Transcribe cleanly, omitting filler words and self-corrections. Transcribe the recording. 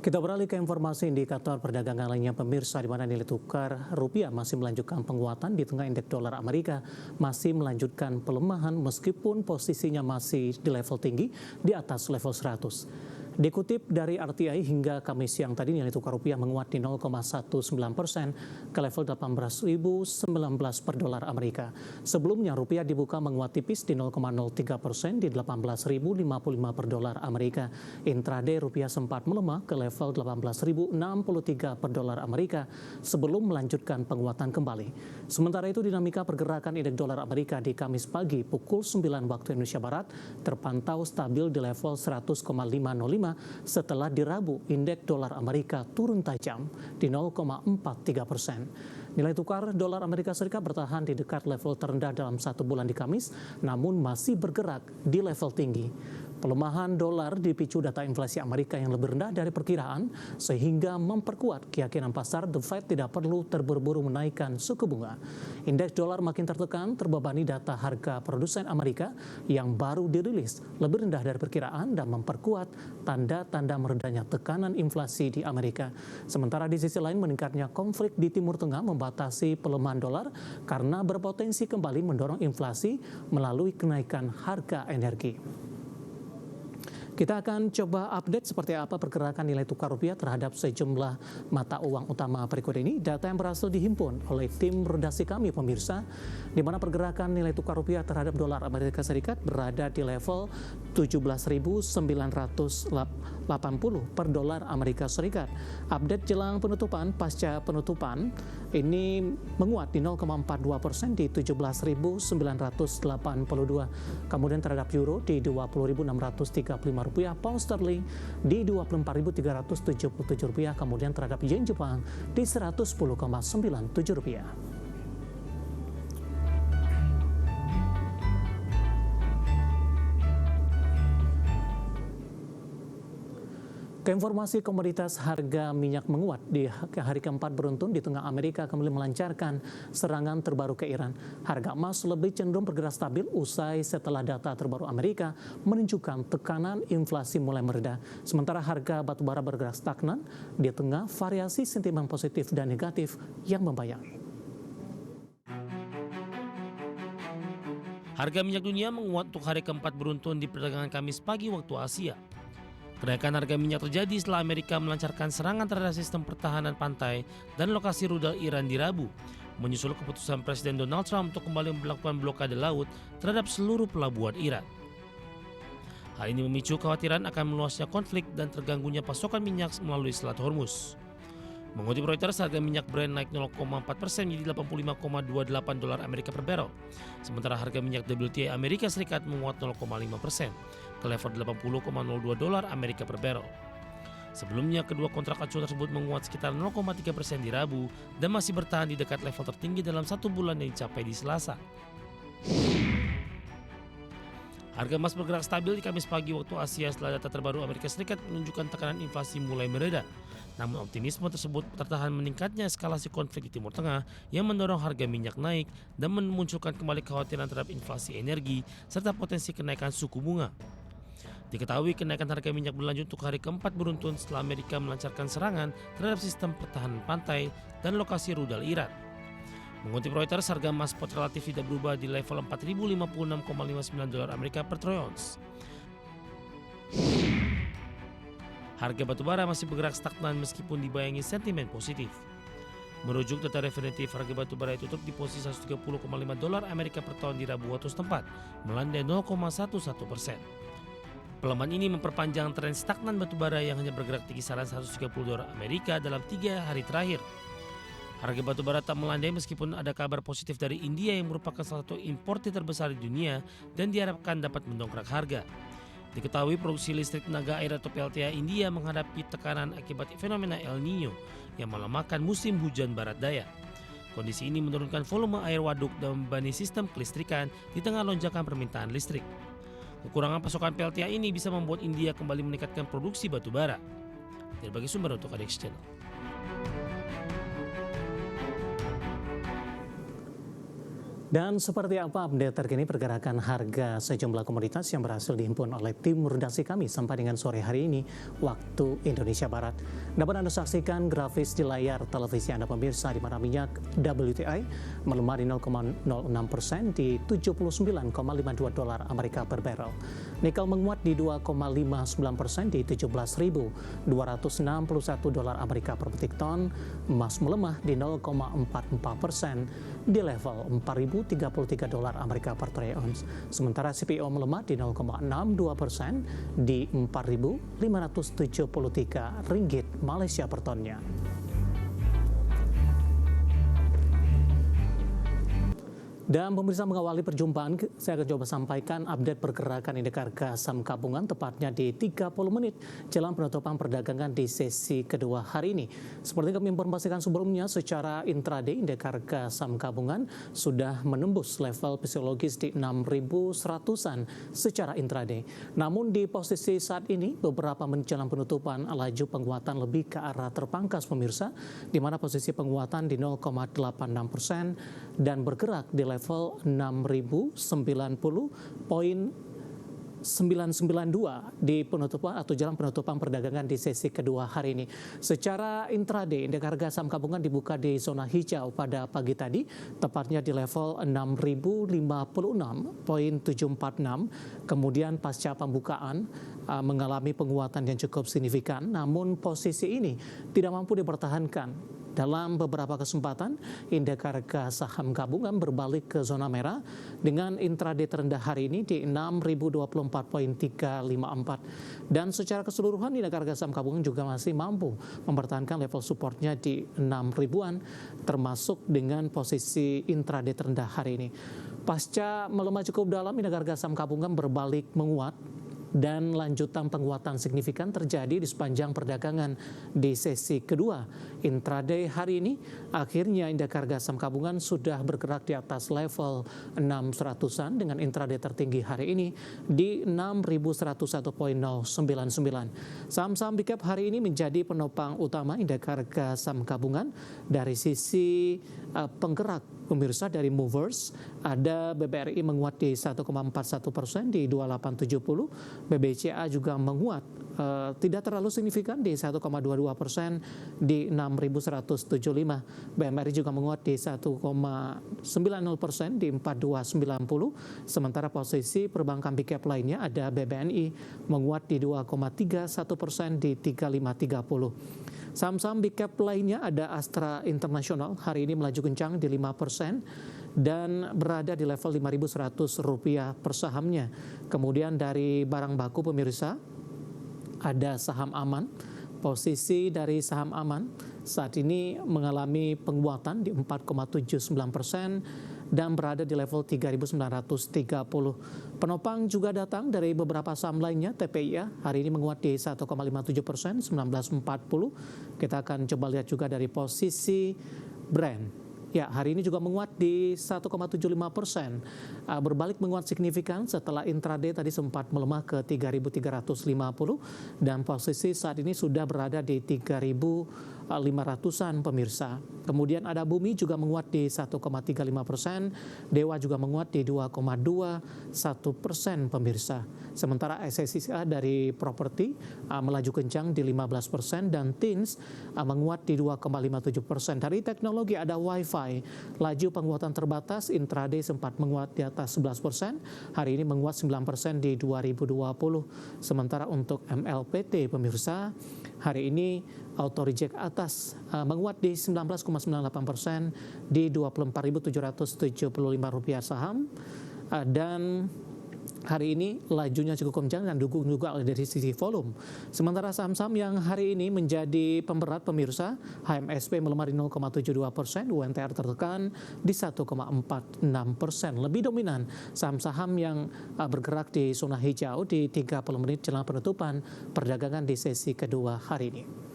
Kita beralih ke informasi indikator perdagangan lainnya pemirsa, di mana nilai tukar rupiah masih melanjutkan penguatan di tengah indeks dolar Amerika masih melanjutkan pelemahan meskipun posisinya masih di level tinggi di atas level 100. Dikutip dari RTI hingga Kamis siang tadi nilai tukar rupiah menguat di 0,19% ke level 18.019 per dolar Amerika. Sebelumnya rupiah dibuka menguat tipis di 0,03% di 18.055 per dolar Amerika. Intraday rupiah sempat melemah ke level 18.063 per dolar Amerika sebelum melanjutkan penguatan kembali. Sementara itu dinamika pergerakan indeks dolar Amerika di Kamis pagi pukul 9 waktu Indonesia Barat terpantau stabil di level 100,505 setelah di Rabu indeks dolar Amerika turun tajam di 0,43%. Nilai tukar dolar Amerika Serikat bertahan di dekat level terendah dalam satu bulan di Kamis, namun masih bergerak di level tinggi. Pelemahan dolar dipicu data inflasi Amerika yang lebih rendah dari perkiraan, sehingga memperkuat keyakinan pasar The Fed tidak perlu terburu-buru menaikkan suku bunga. Indeks dolar makin tertekan terbebani data harga produsen Amerika yang baru dirilis lebih rendah dari perkiraan dan memperkuat tanda-tanda meredahnya tekanan inflasi di Amerika. Sementara di sisi lain meningkatnya konflik di Timur Tengah membatasi pelemahan dolar karena berpotensi kembali mendorong inflasi melalui kenaikan harga energi. Kita akan coba update seperti apa pergerakan nilai tukar rupiah terhadap sejumlah mata uang utama berikut ini. Data yang berhasil dihimpun oleh tim redaksi kami pemirsa, di mana pergerakan nilai tukar rupiah terhadap dolar Amerika Serikat berada di level 17.980 per dolar Amerika Serikat. Update jelang penutupan pasca penutupan ini menguat di 0,42% di 17.982. Kemudian terhadap euro di 20.635 rupiah, pound sterling di 24.377 rupiah, kemudian terhadap yen Jepang di 110,97 rupiah. Keinformasi komoditas, harga minyak menguat di hari keempat beruntun di tengah Amerika kembali melancarkan serangan terbaru ke Iran. Harga emas lebih cenderung bergerak stabil usai setelah data terbaru Amerika menunjukkan tekanan inflasi mulai mereda. Sementara harga batubara bergerak stagnan di tengah variasi sentimen positif dan negatif yang membayangi. Harga minyak dunia menguat untuk hari keempat beruntun di perdagangan Kamis pagi waktu Asia. Kenaikan harga minyak terjadi setelah Amerika melancarkan serangan terhadap sistem pertahanan pantai dan lokasi rudal Iran di Rabu, menyusul keputusan Presiden Donald Trump untuk kembali melakukan blokade laut terhadap seluruh pelabuhan Iran. Hal ini memicu kekhawatiran akan meluasnya konflik dan terganggunya pasokan minyak melalui Selat Hormuz. Mengutip Reuters, harga minyak Brent naik 0,4% menjadi 85,28 dolar Amerika per barrel. Sementara harga minyak WTI Amerika Serikat menguat 0,5% ke level 80,02 dolar Amerika per barrel. Sebelumnya, kedua kontrak acuan tersebut menguat sekitar 0,3% di Rabu dan masih bertahan di dekat level tertinggi dalam satu bulan yang dicapai di Selasa. Harga emas bergerak stabil di Kamis pagi waktu Asia setelah data terbaru Amerika Serikat menunjukkan tekanan inflasi mulai mereda. Namun optimisme tersebut tertahan meningkatnya eskalasi konflik di Timur Tengah yang mendorong harga minyak naik dan memunculkan kembali kekhawatiran terhadap inflasi energi serta potensi kenaikan suku bunga. Diketahui kenaikan harga minyak berlanjut untuk hari keempat beruntun setelah Amerika melancarkan serangan terhadap sistem pertahanan pantai dan lokasi rudal Iran. Mengutip Reuters, harga emas spot relatif tidak berubah di level 4.056,59 dolar Amerika per troy ounce. Harga batubara masih bergerak stagnan meskipun dibayangi sentimen positif. Merujuk data definitif, harga batubara tutup di posisi 130,5 dolar Amerika per ton di Rabu waktu setempat, melandai 0,11%. Pelemahan ini memperpanjang tren stagnan batubara yang hanya bergerak di kisaran 130 dolar Amerika dalam 3 hari terakhir. Harga batubara tak melandai meskipun ada kabar positif dari India yang merupakan salah satu importir terbesar di dunia dan diharapkan dapat mendongkrak harga. Diketahui produksi listrik tenaga air atau PLTA India menghadapi tekanan akibat fenomena El Nino yang melemahkan musim hujan barat daya. Kondisi ini menurunkan volume air waduk dan membebani sistem kelistrikan di tengah lonjakan permintaan listrik. Kekurangan pasokan PLTA ini bisa membuat India kembali meningkatkan produksi batubara. Dari sumber untuk ADX Channel. Dan seperti apa update terkini pergerakan harga sejumlah komoditas yang berhasil dihimpun oleh tim redaksi kami sampai dengan sore hari ini waktu Indonesia Barat. Dapat Anda saksikan grafis di layar televisi Anda pemirsa, di mana minyak WTI melemah di 0,06% di 79,52 dolar Amerika per barrel. Nikel menguat di 2,59% di 17.261 dolar Amerika per metric ton. Emas melemah di 0,44% di level 4.033 dolar Amerika per troy ounce. Sementara CPO melemah di 0,62% di 4.573 ringgit Malaysia per tonnya. Dan pemirsa, mengawali perjumpaan, saya akan coba sampaikan update pergerakan indeks harga saham gabungan tepatnya di 30 menit jelang penutupan perdagangan di sesi kedua hari ini. Seperti kami informasikan sebelumnya, secara intraday indeks harga saham gabungan sudah menembus level psikologis di 6.100-an secara intraday. Namun di posisi saat ini, beberapa menit jelang penutupan, laju penguatan lebih ke arah terpangkas pemirsa, di mana posisi penguatan di 0,86% dan bergerak di level 6.090.992 di penutupan atau jelang penutupan perdagangan di sesi kedua hari ini. Secara intraday, indeks harga saham gabungan dibuka di zona hijau pada pagi tadi, tepatnya di level 6.056.746. Kemudian pasca pembukaan mengalami penguatan yang cukup signifikan, namun posisi ini tidak mampu dipertahankan. Dalam beberapa kesempatan, indeks harga saham gabungan berbalik ke zona merah dengan intraday terendah hari ini di 6.024.354. Dan secara keseluruhan, indeks harga saham gabungan juga masih mampu mempertahankan level supportnya di 6.000-an, termasuk dengan posisi intraday terendah hari ini. Pasca melemah cukup dalam, indeks harga saham gabungan berbalik menguat, dan lanjutan penguatan signifikan terjadi di sepanjang perdagangan di sesi kedua. Intraday hari ini, akhirnya indeks harga saham gabungan sudah bergerak di atas level 600-an dengan intraday tertinggi hari ini di 6.101.099. Saham-saham big cap hari ini menjadi penopang utama indeks harga saham gabungan. Dari sisi penggerak pemirsa, dari movers, ada BBRI menguat di 1,41% di 2870. BBCA juga menguat tidak terlalu signifikan di 1,22% di 6.175. BMRI juga menguat di 1,90% di 4.290. Sementara posisi perbankan big cap lainnya ada BBNI menguat di 2,31% di 3.530. Saham-saham big cap lainnya ada Astra International, hari ini melaju kencang di 5% dan berada di level Rp5.100 per sahamnya. Kemudian dari barang baku pemirsa, ada saham Aman. Posisi dari saham Aman saat ini mengalami penguatan di 4,79% dan berada di level 3.930. Penopang juga datang dari beberapa saham lainnya. TPIA hari ini menguat di 1,57%, 1940. Kita akan coba lihat juga dari posisi Brand. Ya, hari ini juga menguat di 1,75%. Berbalik menguat signifikan setelah intraday tadi sempat melemah ke 3.350 dan posisi saat ini sudah berada di 3.500-an pemirsa. Kemudian ada Bumi juga menguat di 1,35%, Dewa juga menguat di 2,21% pemirsa. Sementara SSIA dari properti melaju kencang di 15% dan TINS menguat di 2,57%. Dari teknologi ada Wi-Fi, laju penguatan terbatas, intraday sempat menguat di atas 11%, hari ini menguat 9% di 2020. Sementara untuk MLPT pemirsa, hari ini auto reject atas menguat di 19,98% di Rp24.775 saham, dan hari ini lajunya cukup kencang dan dukung juga dari sisi volume. Sementara saham-saham yang hari ini menjadi pemberat pemirsa, HMSP melemah di 0,72%, UNTR tertekan di 1,46%. Lebih dominan saham-saham yang bergerak di zona hijau di 30 menit jelang penutupan perdagangan di sesi kedua hari ini.